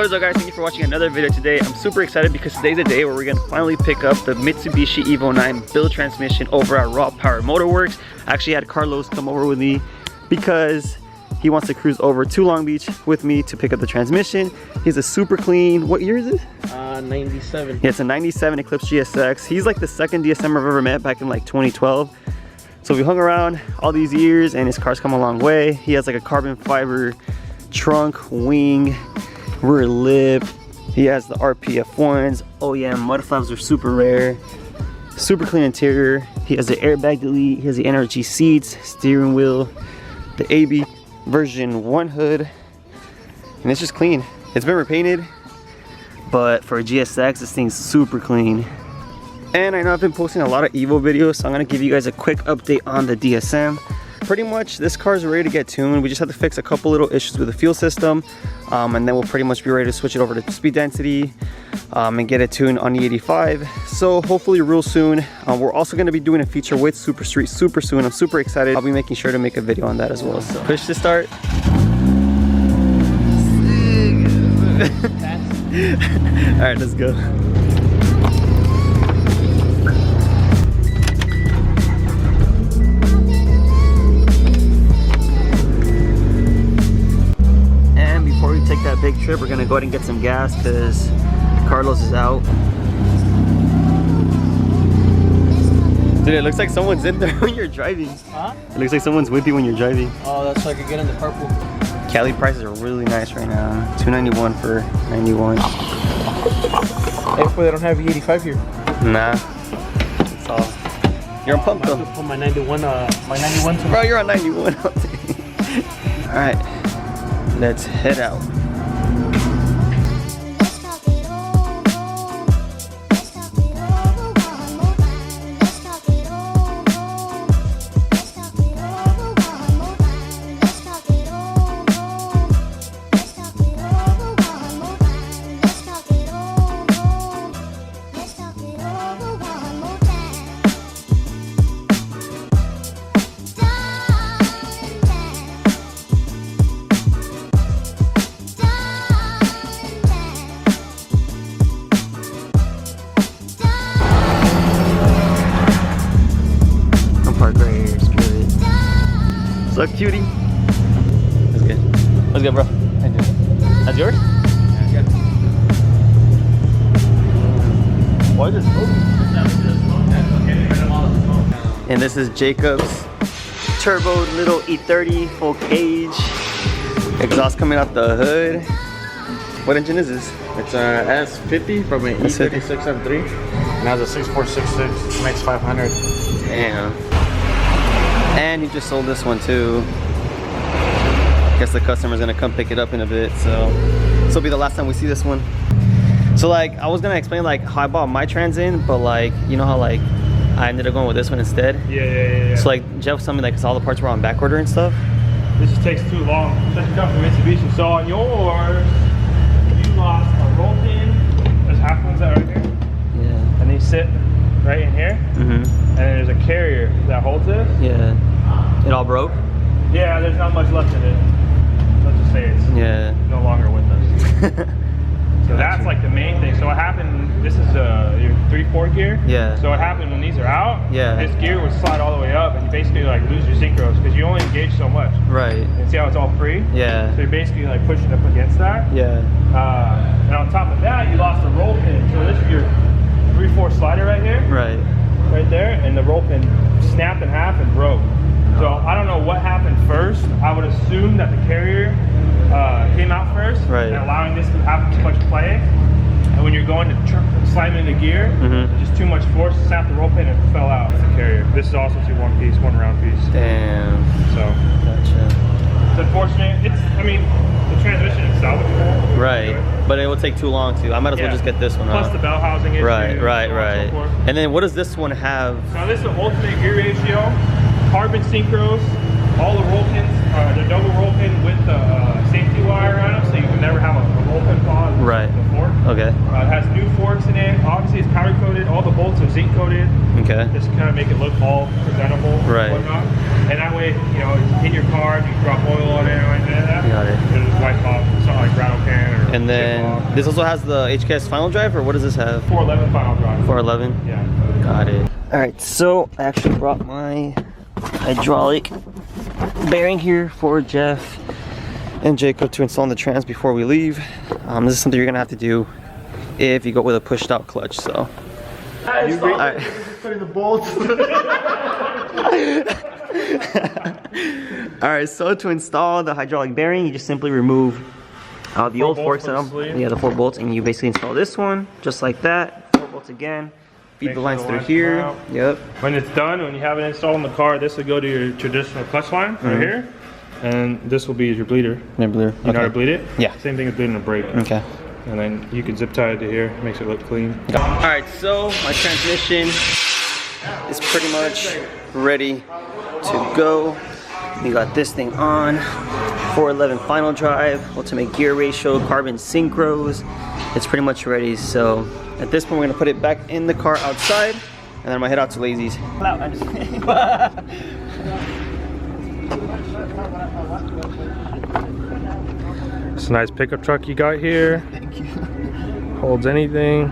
What is up, guys? Thank you for watching another video today. I'm super excited because today's a day where we're gonna finally pick up the Mitsubishi Evo 9 build transmission over at Raw Power Motorworks. I actually had Carlos come over with me because he wants to cruise over to Long Beach with me to pick up the transmission. He's a super clean, what year is it? 97. Yeah, it's a 97 Eclipse GSX. He's like the second DSM I've ever met back in like 2012. So we hung around all these years and his car's come a long way. He has like a carbon fiber trunk, wing, rear lip. He has the RPF ones. Oh yeah, mud flaps are super rare. Super clean interior. He has the airbag delete. He has the NRG seats, steering wheel, the AB version 1 hood, and it's just clean. It's been repainted, but for a GSX, this thing's super clean. And I know I've been posting a lot of Evo videos, so I'm gonna give you guys a quick update on the DSM. Pretty much this car's ready to get tuned. We just have to fix a couple little issues with the fuel system, and then we'll pretty much be ready to switch it over to speed density and get it tuned on the 85. So hopefully real soon. We're also going to be doing a feature with Super Street super soon. I'm super excited. I'll be making sure to make a video on that as well. So push to start. All right, let's go. Take that big trip, we're gonna go ahead and get some gas because Carlos is out. Dude, it looks like someone's in there when you're driving. Huh? It looks like someone's with you when you're driving. Oh, that's so I could get in the carpool. Cali prices are really nice right now. $291 for 91. Hopefully they don't have E85 here. Nah. It's all. You're on pump though. I put my 91 to Bro, you're on 91. Alright. Let's head out. What's up, cutie? That's good. What's good, bro? That's yours? Yeah, good. Why is it smoking? And this is Jacob's turbo little E30 full cage. Exhaust coming out the hood. What engine is this? It's a S50 from an E36 M3 and has a 6466 makes 500. Damn. And he just sold this one too. Guess the customer's gonna come pick it up in a bit, so this will be the last time we see this one. So like, I was gonna explain like how I bought my trans in, but like, you know how like I ended up going with this one instead? Yeah. So like, Jeff was telling me like, cause all the parts were on back order and stuff. This just takes too long, especially coming from Mitsubishi. So on yours, you lost a roll pin. There's half ones that are right here. Yeah. And they sit right in here. Mm-hmm. And then there's a carrier that holds this. Yeah. It all broke? Yeah, there's not much left in it. Let's just say it's no longer with us. So that's like the main thing. So what happened, this is your 3/4 gear. Yeah. So what happened when these are out, yeah, this gear would slide all the way up and you basically like lose your synchros because you only engage so much. Right. And see how it's all free? Yeah. So you're basically like pushing up against that. Yeah. And on top of that, you lost the roll pin. So this is your 3/4 slider right here. Right. Right there, and the roll pin snapped in half and broke. So I don't know what happened first. I would assume that the carrier came out first, right, and allowing this to have too much play. And when you're going to slide it into gear, just too much force, snapped the roll pin and fell out of the carrier. This is also one piece, one round piece. Damn. So gotcha. It's unfortunate. I mean, the transmission is salvageable. Right, but it will take too long to. I might as well just get this one. Plus the bell housing issue. Right. And so and then what does this one have? So this is an ultimate gear ratio, carbon synchros, all the roll pins, the double roll pin with the safety wire on them, so you can never have a roll pin pause before. Okay. It has new forks in it. Obviously, it's powder coated. All the bolts are zinc coated. Okay. Just to kind of make it look all presentable. Right. And whatnot. And that way, you know, in your car, if you drop oil on it or anything like that, got it. it'll just wipe off. It's not like rattle can or And then this also has the HKS final drive, or what does this have? 411 final drive. 411? Yeah. Got it. Alright, so I actually brought my hydraulic bearing here for Jeff and Jacob to install in the trans before we leave. This is something you're gonna have to do if you go with a pushed out clutch, so. Alright. Putting the bolts. Alright, so to install the hydraulic bearing, you just simply remove the old fork setup. Yeah, the 4 bolts, and you basically install this one just like that. 4 bolts again. Feed the lines through here. Yep. When it's done, when you have it installed in the car, this will go to your traditional clutch line right here, and this will be your bleeder. No bleeder. You know how to bleed it? Yeah. Same thing as bleeding a brake. Okay. And then you can zip tie it to here, makes it look clean. Alright, so my transmission is pretty much ready to go. We got this thing on. 411 final drive, ultimate gear ratio, carbon synchros. It's pretty much ready, so at this point we're gonna put it back in the car outside, and then I'm gonna head out to Lazy's. It's a nice pickup truck you got here. Thank you. Holds anything.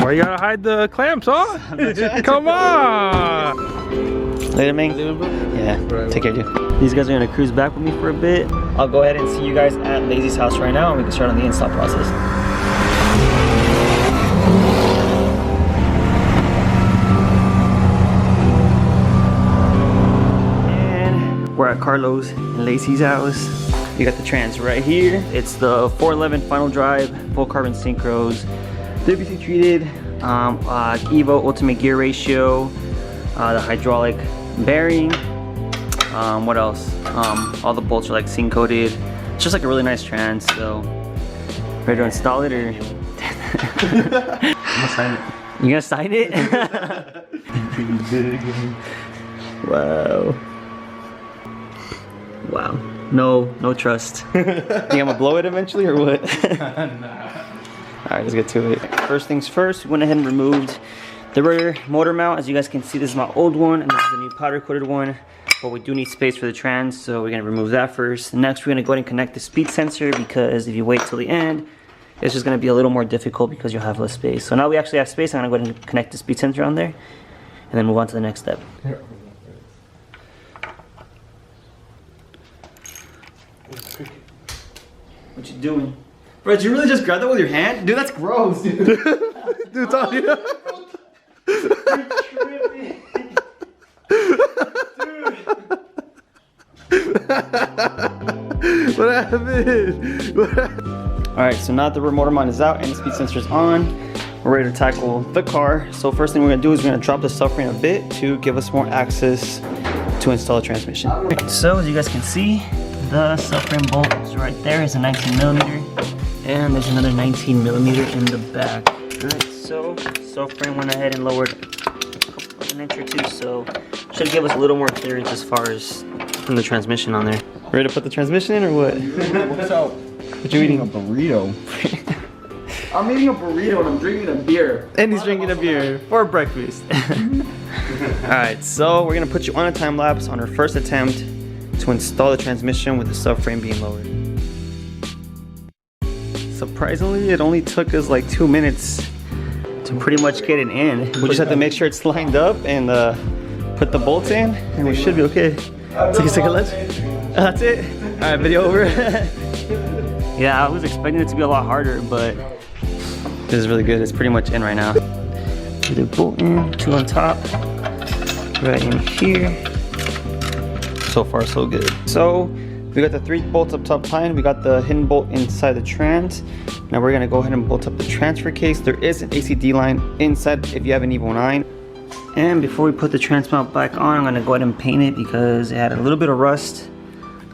Why you gotta hide the clamps, huh? Come on! Later, Ming. Yeah, take care, dude. These guys are gonna cruise back with me for a bit. I'll go ahead and see you guys at Lazy's house right now, and we can start on the install process. And we're at Carlos and Lazy's house. You got the trans right here. It's the 411 final drive, full carbon synchros, WC treated, EVO ultimate gear ratio, the hydraulic bearing. What else? All the bolts are like sync coated. It's just like a really nice trans. So ready to install it, or? I'm gonna sign it. You gonna sign it? Wow. Wow. No trust. Think I'm gonna blow it eventually, or what? Nah. Alright, let's get to it. First things first, we went ahead and removed the rear motor mount. As you guys can see, this is my old one, and this is the new powder coated one. But we do need space for the trans, so we're gonna remove that first. Next, we're gonna go ahead and connect the speed sensor, because if you wait till the end, it's just gonna be a little more difficult because you'll have less space. So now we actually have space. I'm gonna go ahead and connect the speed sensor on there, and then move on to the next step. What you doing? Bro, did you really just grab that with your hand? Dude, that's gross, dude. Dude, it's all you. You're tripping. What happened? Alright, so now that the rear motor mount is out and the speed sensor is on, we're ready to tackle the car. So first thing we're gonna do is we're gonna drop the subframe a bit to give us more access to install the transmission. So as you guys can see, the subframe bolt is right there. It's a 19mm, and there's another 19mm in the back. Alright, so subframe went ahead and lowered an inch or two, so should give us a little more clearance as far as from the transmission on there. Ready to put the transmission in, or what? What's up? What you eating? A burrito. I'm eating a burrito and I'm drinking a beer. And he's drinking a beer for breakfast. Alright, so we're gonna put you on a time lapse on our first attempt to install the transmission with the subframe being lowered. Surprisingly, it only took us like 2 minutes to pretty much get it in. We just have to make sure it's lined up and put the bolts in, and we should be okay. Take a second, let's. That's it. Alright, video over. Yeah, I was expecting it to be a lot harder, but this is really good. It's pretty much in right now. The bolt in, 2 on top, right in here. So far, so good. So we got the 3 bolts up top tight. We got the hidden bolt inside the trans. Now we're gonna go ahead and bolt up the transfer case. There is an ACD line inside if you have an EVO 9. And before we put the trans mount back on, I'm gonna go ahead and paint it because it had a little bit of rust,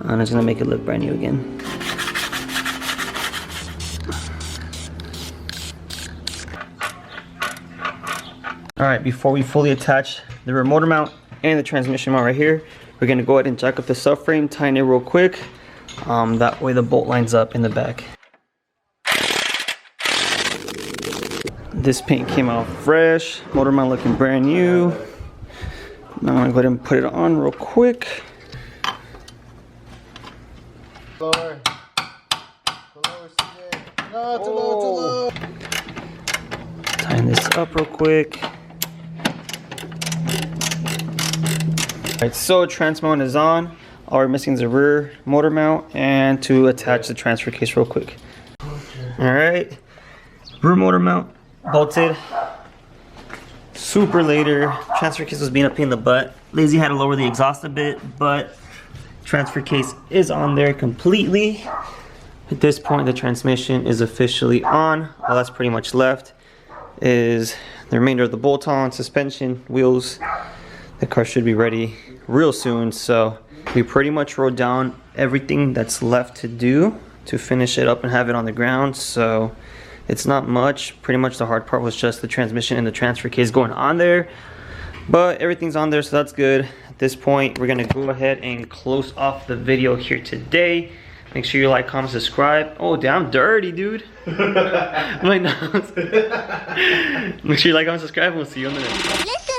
and it's gonna make it look brand new again. Alright, before we fully attach the rear motor mount and the transmission mount right here, we're gonna go ahead and jack up the subframe, tighten it real quick. That way the bolt lines up in the back. This paint came out fresh, motor mount looking brand new. Now I'm gonna go ahead and put it on real quick. Lower. Go lower, CJ. No, too low, too low. Tighten this up real quick. Alright, so trans mount is on. All we're missing is a rear motor mount and to attach the transfer case real quick. Alright, rear motor mount bolted. Super later. Transfer case was being a pain in the butt. Lazy had to lower the exhaust a bit, but transfer case is on there completely. At this point, the transmission is officially on. All that's pretty much left is the remainder of the bolt-on, suspension, wheels. The car should be ready real soon, so we pretty much wrote down everything that's left to do to finish it up and have it on the ground. So it's not much. Pretty much the hard part was just the transmission and the transfer case going on there, but everything's on there, so that's good. At this point, we're gonna go ahead and close off the video here today. Make sure you like, comment, subscribe. Oh damn, dirty dude. My nose. Make sure you like, comment, subscribe, and we'll see you on the next one.